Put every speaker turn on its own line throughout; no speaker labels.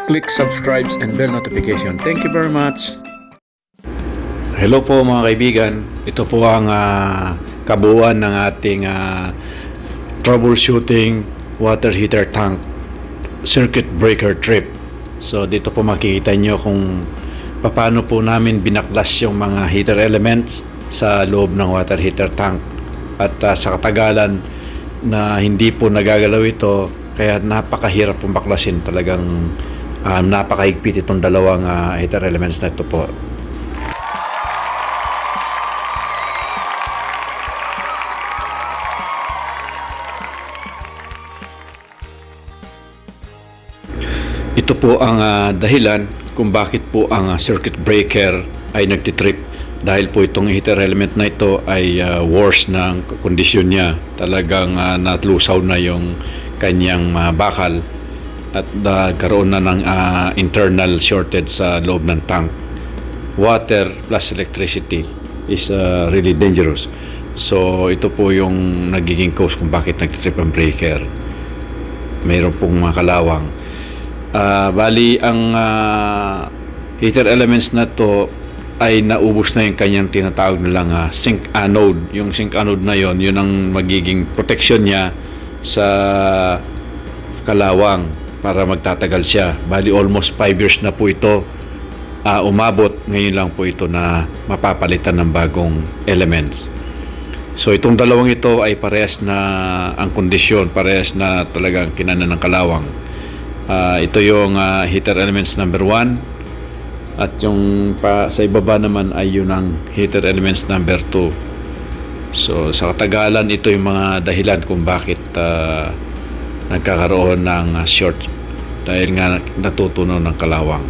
click subscribe and bell notification. Thank you very much. Hello po mga kaibigan. Ito po ang kabuuan ng ating troubleshooting water heater tank circuit breaker trip. So dito po makikita nyo kung paano po namin binaklas yung mga heater elements sa loob ng water heater tank. At sa katagalan na hindi po nagagalaw ito, kaya napakahirap pong baklasin. Talagang napakahigpit itong dalawang heater elements na ito po. Ito po ang dahilan kung bakit po ang circuit breaker ay nagtitrip. Dahil po itong heater element na ito ay worse ng kondisyon niya. Talagang natlusaw na yung kanyang bakal at nagkaroon na ng internal shortage sa loob ng tank. Water plus electricity is really dangerous. So ito po yung nagiging cause kung bakit nagtitrip ang breaker. Mayroon pong mga kalawang. Bali ang heater elements na to ay naubos na yung kanyang tinatawag nilang sink anode. Yung sink anode na yon, yun ang magiging protection niya sa kalawang para magtatagal siya. Bali almost 5 years na po ito umabot. Ngayon lang po ito na mapapalitan ng bagong elements. So itong dalawang ito ay parehas na ang kondisyon, parehas na talagang kinanan ng kalawang. Ito yung heater elements number 1 at yung sa ibaba naman ay yun ang heater elements number 2. So sa katagalan ito yung mga dahilan kung bakit nagkakaroon ng short, dahil nga natutunaw ng kalawang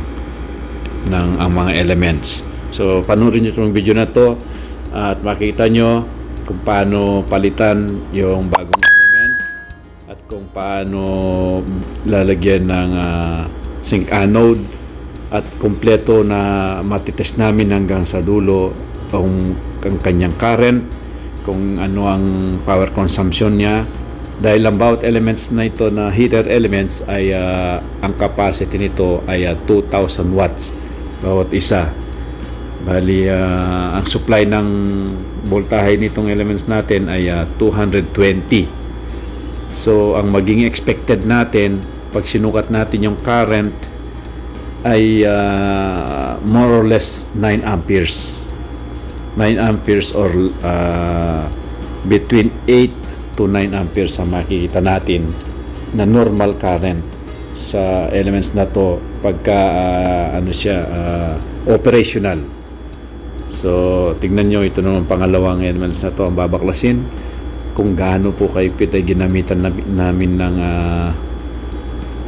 ng ang mga elements. So panoorin nyo itong video na to at makita nyo kung paano palitan yung bagong elements at kung paano lalagyan ng sink anode, at kompleto na matitest namin hanggang sa dulo kung ang kanyang current, kung ano ang power consumption niya. Dahil ang bawat elements na ito na heater elements ay ang capacity nito ay 2,000 watts bawat isa. Bali ang supply ng voltahe nitong elements natin ay 220. So ang maging expected natin pag sinukat natin yung current ay more or less 9 amperes. 9 amperes or between 8 to 9 amperes ang makikita natin na normal current sa elements na to pagka operational. So tingnan nyo, ito naman pangalawang elements na to ang babaklasin. Kung gaano po kaigpit ay ginamitan namin ng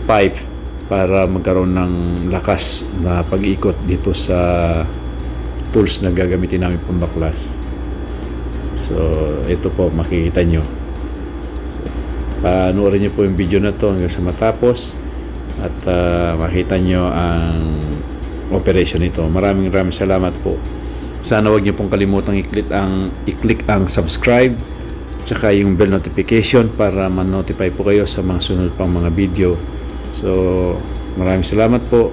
pipe para magkaroon ng lakas na pag-ikot dito sa tools na gagamitin namin pambaklas. So ito po makikita nyo. So, panoorin nyo po yung video na to hanggang sa matapos at makita nyo ang operation nito. Maraming salamat po. Sana wag nyo pong kalimutang i-click ang subscribe at saka yung bell notification para ma-notify po kayo sa mga sunod pang mga video. So, maraming salamat po.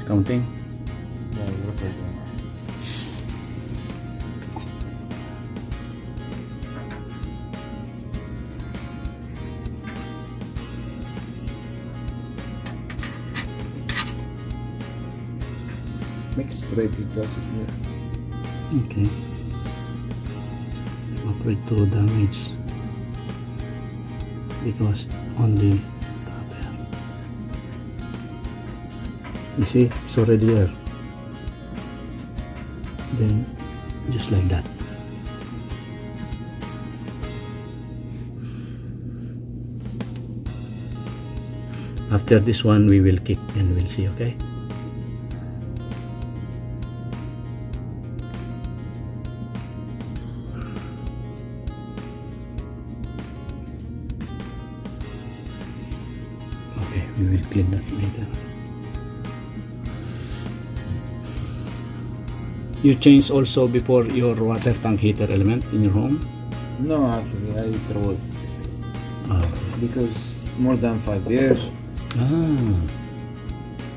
counting.
Yeah, what I do. Make it straight, it doesn't move.
Okay. I'm afraid to damage because only copper. You see, it's already there. Then, just like that. After this one, we will kick and we'll see, okay? We will clean that later. You change also before your water tank heater element in your home?
No, actually, I throw it
Oh.
because more than 5 years.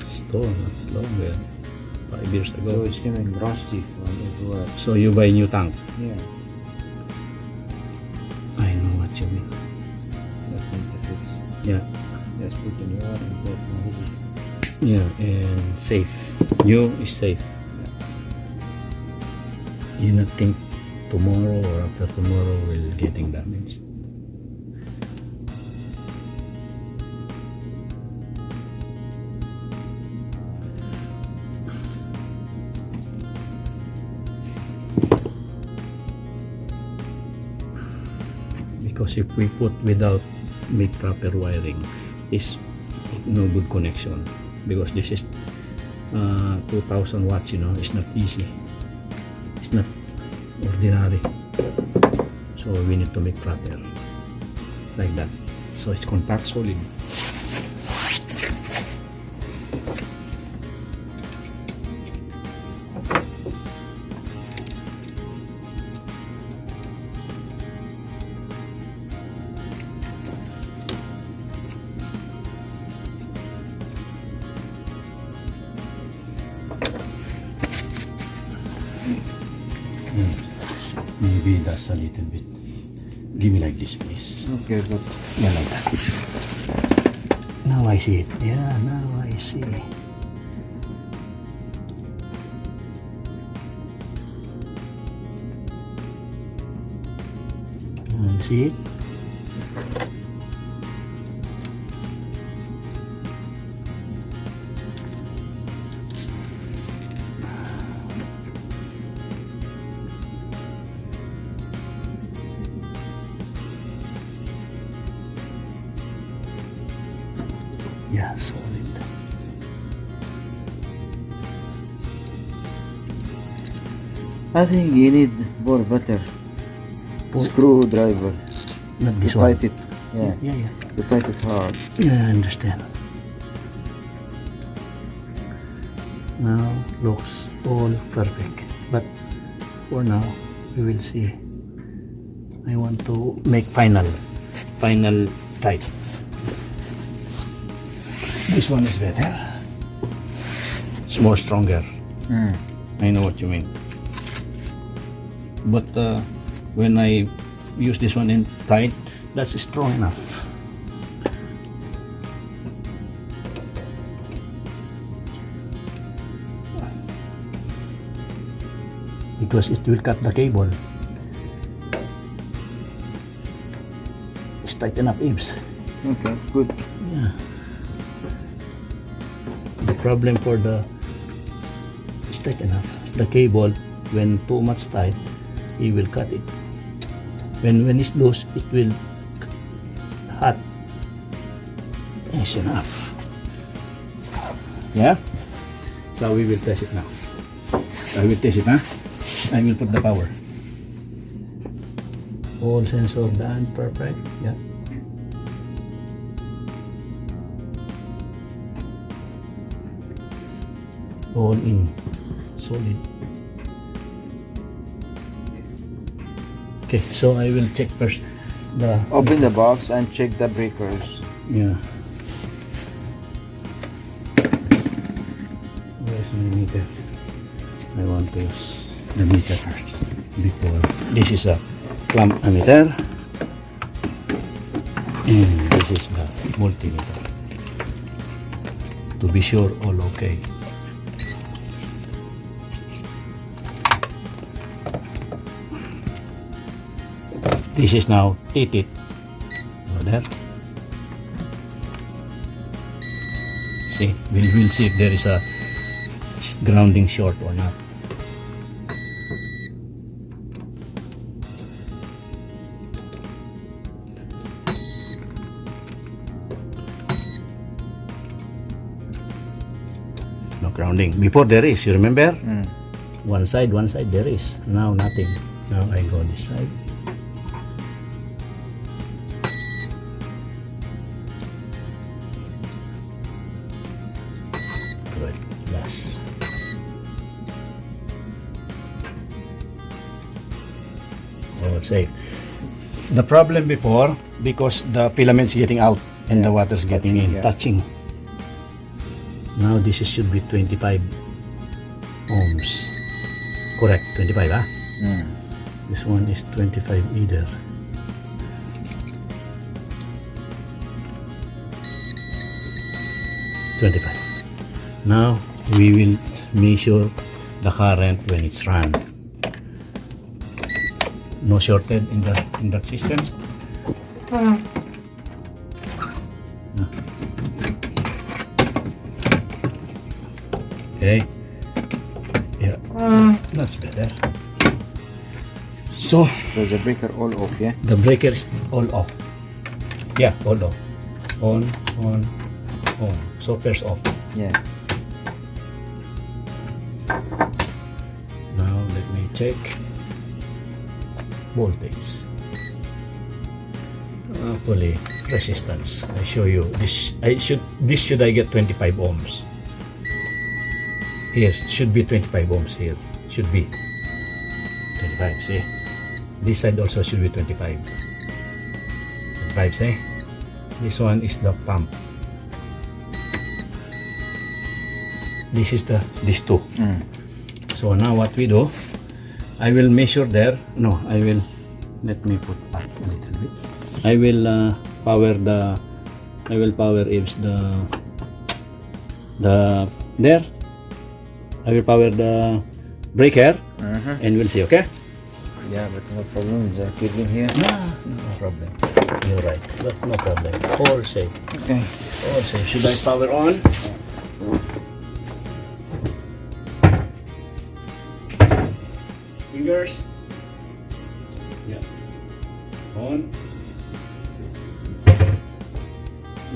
Store, that's longer. 5 years
So
ago.
it's getting rusty from everywhere.
So you buy new tank?
Yeah,
I know what you mean.
that needs to fix.
Yeah.
Just put the new one and get ready.
Yeah, and safe. New is safe. You not think tomorrow or after tomorrow will getting damaged. Because if we put without make proper wiring, is no good connection, because this is 2000 watts, you know. It's not easy, it's not ordinary, so we need to make proper like that, so it's contact solid. Maybe that's a little bit. Give me like this, please.
Okay, but
Yeah, like that. Now I see it. Yeah, now I see. You see it? Yeah, solid.
I think you need more better screwdriver
Not
to
this one.
tight it. Yeah,
Yeah.
to tight it hard.
Yeah, I understand. Now looks all perfect. But for now, we will see. I want to make final tight. This one is better. It's more stronger. I know what you mean. But when I use this one in tight, that's strong enough. Because it will cut the cable. It's tight enough, Ibs.
Okay, good.
Yeah. The problem for the it's tight enough. The cable, when too much tight, it will cut it. When it's loose, it will hot. It's enough. Yeah. So we will test it now. I will test it, huh? I will put the power. All sensor done, perfect. Yeah. All in, solid. Okay, so I will check first the.
Open the box and check the breakers.
Yeah.
Where's my meter? I want to use the meter first before. This is a clamp ammeter, and this is the multimeter. To be sure, all okay. This is now titit. There. See, we will see if there is a grounding short or not. No grounding. Before there is, you remember? One side there is. Now nothing. Now I go this side. Good. Last. All safe. The problem before, because the filament's getting out and the water's getting in, touching. Now this should be 25 ohms. Correct, 25, huh? This one is 25 either. Now we will measure the current when it's run. No shorted in that system. No. Okay. Yeah. That's better. So
the breaker all off, yeah?
the breaker is all off. Yeah, all off. On. So first off.
Yeah.
Now let me check voltage. Actually, resistance. I show you this. This should I get 25 ohms. Here should be 25 ohms. Here should be 25. See, this side also should be 25. 25. See, this one is the pump. This is these two. So now what we do, I will measure there. No, I will. Let me put up a little bit. I will power the. I will power if the there. I will power the breaker, and we'll see. Okay?
Yeah, but no problem. The cable here.
No problem. You're right. No problem. All safe.
Okay.
All safe. Should I power on? Fingers. Yeah. On.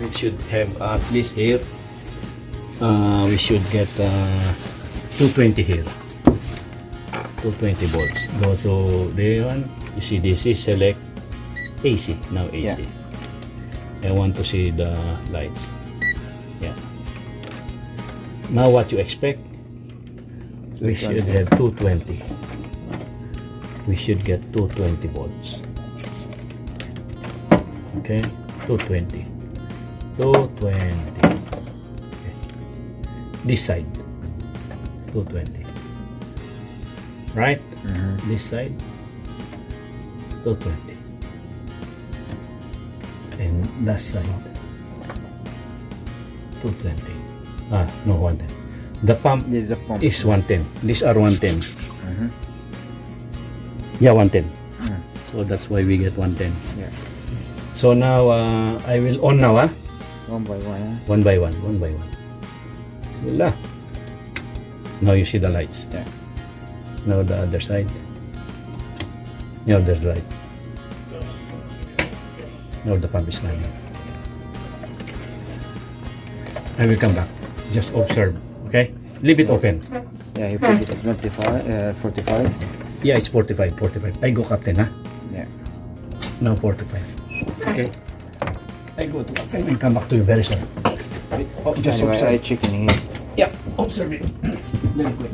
We should have at least here. We should get 220 here. 220 volts. Go to the one. You see, this is select AC. Now AC. I want to see the lights. Yeah. Now what you expect? We should have 220. We should get 220 volts. Okay, 220. 220. Okay. This side, 220. Right? This side, 220. And that side, 220. No, 110. The pump
This is the pump.
is 110. These are 110. Yeah, 110. So that's why we get 110.
Yeah.
So now I will on now, ah?
One by one, huh?
One by one. Bismillah. Now you see the lights.
Yeah.
Now the other side. Now there's light. Now the pump is running. I will come back. Just observe. Okay? Leave it open.
Yeah, you put it at 45, 45.
Yeah, it's 45. I go captain, huh?
Yeah.
Now 45. Okay? I go to captain and come back to you very soon. Oh, just
Anyway, I
observe.
check in here.
Yeah, observe it. Very quick.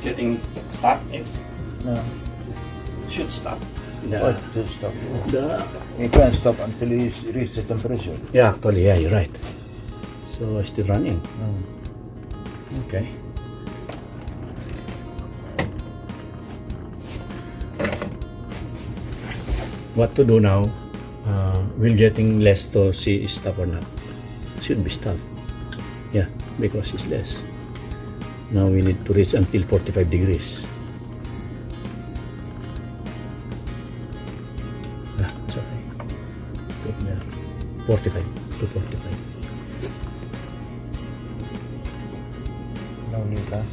getting stuck. It's
No.
should stop.
What? Just stop.
The
You can't stop until you reach the temperature.
yeah, actually, yeah, you're right. So it's still running. Okay. What to do now? We're getting less to see is stop or not. Should be stop. Yeah, because it's less. Now we need to reach until 45 degrees. It's okay. Good there. 45 to 45.
No need, huh?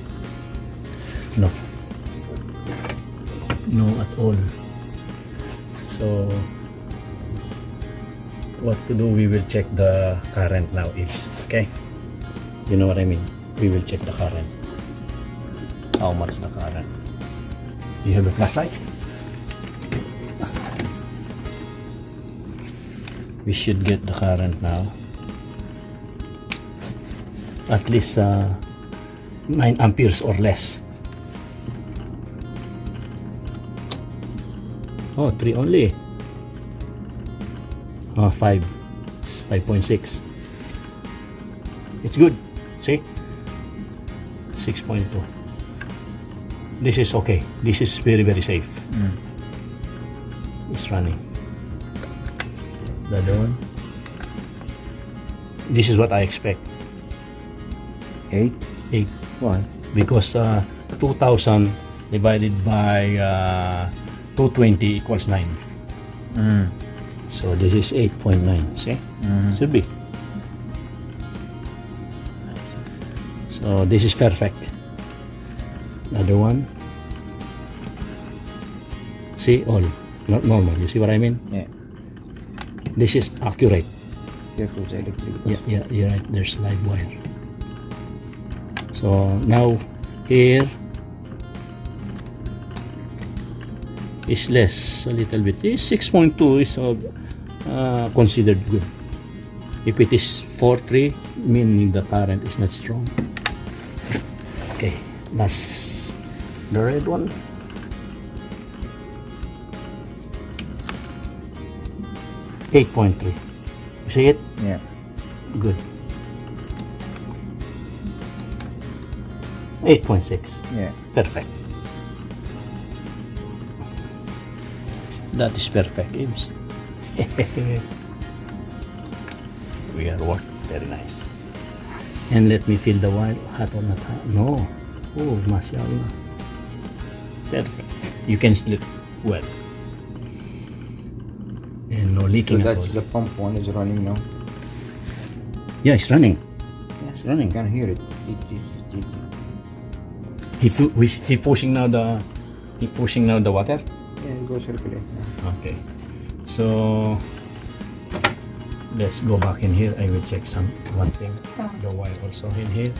No. No at all. So, what to do? We will check the current now, Ibs. Okay? You know what I mean? We will check the current. How much the current? You have a flashlight? We should get the current now. At least 9 amperes or less. Oh, 3 only. 5. 5.6. It's good. See? 6.2. This is okay. This is very, very safe. It's running. The other one. This is what I expect.
8?
8.
Why?
Because 2,000 divided by 220 equals 9. So this is 8.9. See? Should be. So this is perfect. Another one. See, all not normal. You see what I mean?
Yeah.
This is accurate.
Careful with the electric.
Yeah, you're right. There's live wire. So now here is less a little bit. 6.2 is considered good. If it is 4.3, meaning the current is not strong. Okay, that's the red one. $8.3. You see it?
Yeah.
Good. 8.6.
Yeah.
Perfect. That is perfect, Ibs. We are work very nice. And let me feel the wire, hot or not hot. No. Oh, mashallah. Perfect. You can sleep well. And no
So
leaking at all.
that's the pump one is running now.
Yeah, it's running. Yeah, it's running.
You can hear it.
He pushing now the water.
Yeah, it goes circulate now.
Okay, so let's go back in here. I will check one thing. The wire also in here,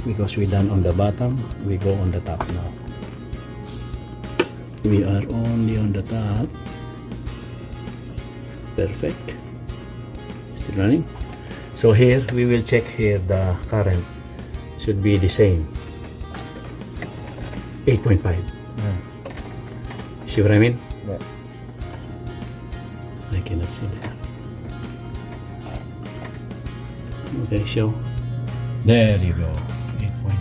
because we done on the bottom. We go on the top now. We are only on the top. Perfect. Still running. So here we will check here the current should be the same. 8.5. See what I mean?
Yeah.
I cannot see that. Okay, show. There you go. 8.5.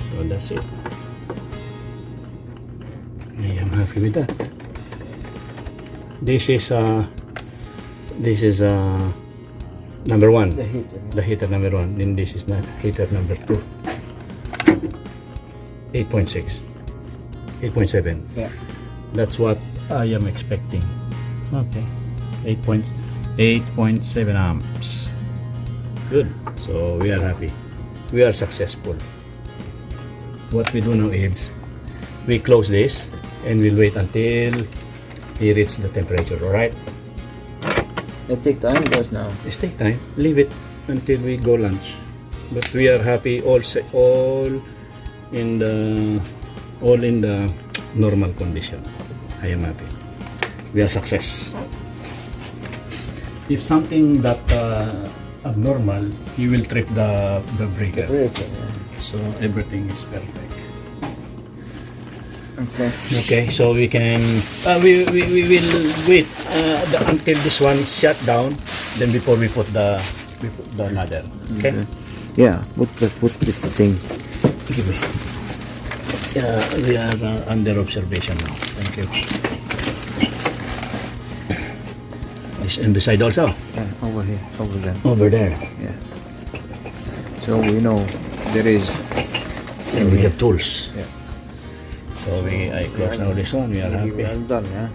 So that's it. I am happy with that. This is number 1.
The heater.
The heater number 1. Then this is not heater number 2. 8.6. 8.7.
Yeah.
That's what I am expecting. Okay. 8.7 amps. Good. So we are happy. We are successful. What we do now is we close this and we'll wait until he reaches the temperature. Alright?
It take time, guys, now.
It's take time. Leave it until we go lunch. But we are happy. All in the normal condition. I am happy. We are success. If something that abnormal, you will trip the breaker.
Yeah.
So everything is perfect.
Okay.
Okay, so we can we will wait until this one is shut down. Then before we put the ladder. Okay.
Yeah, put this thing.
Give me. We are under observation now. Thank you. This and the side also.
Over here, over there.
Over there.
Yeah. So we know there is.
And we have tools.
Yeah.
So I close now this one. We are happy.
Well done, yeah.